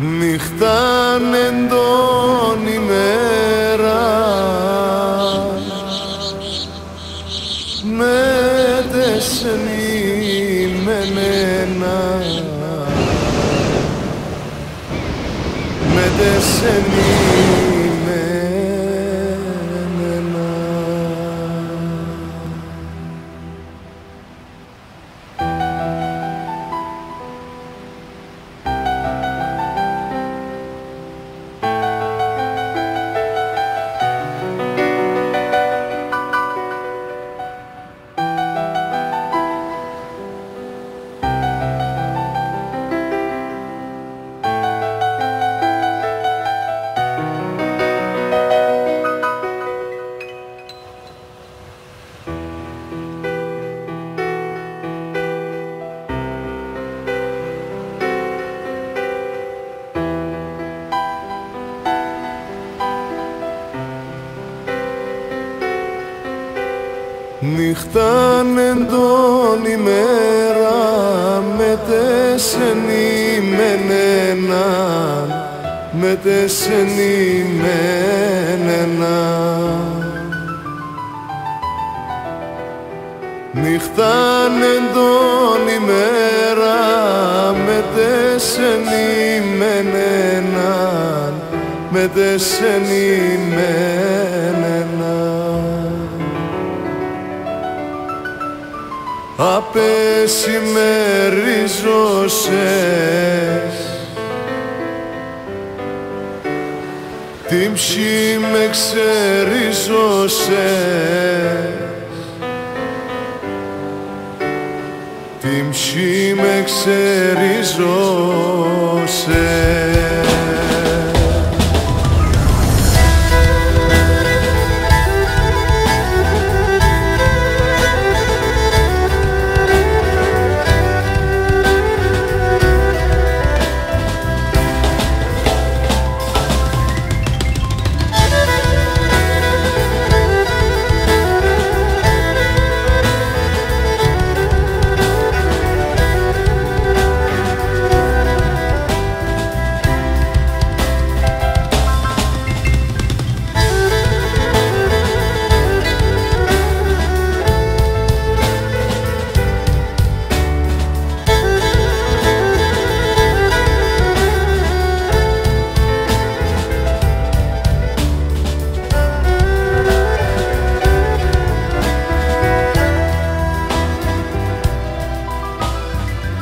Νύχταν εντών ημέρα μετεσνή μενένα, μετεσνή μενένα. Νύχταν εντών ημέρα μετεσνή μενένα, μετεσνή μενένα. Νύχταν εντών ημέρα μετεσνή μενένα, μετεσνή μενένα. Απεσημερίζωσες την ψή με ξερίζωσες, την ψή με ξερίζωσες.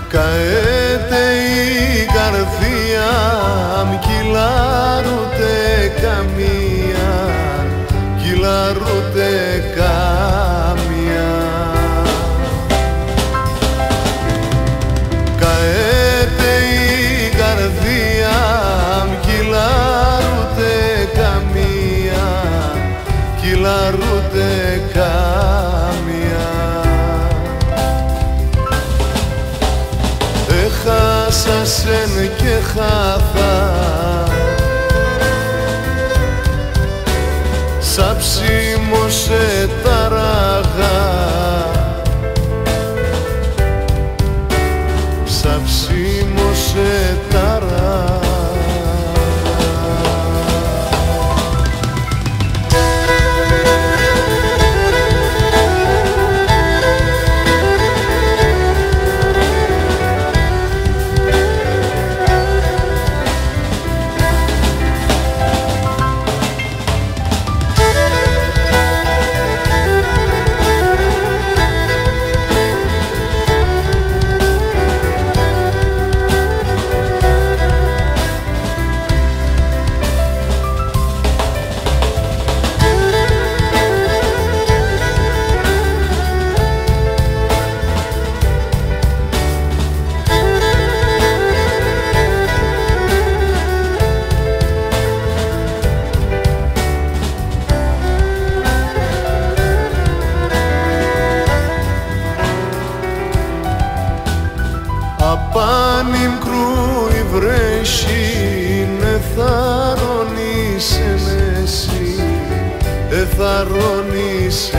Καέται η καρδία μ' κυλάρουτε καμία, κυλάρουτε καμία. Καέται η καρδία μ' κυλάρουτε καμία, κυλάρουτε καμία. Έχασα σεν και χάθα σαν ψήμο σε ταράγα, σαν ψήμο σε ταράγα. Απάνιμ κρούι βρέσιν εθαρρώνησεν εσύ, εθαρρώνησεν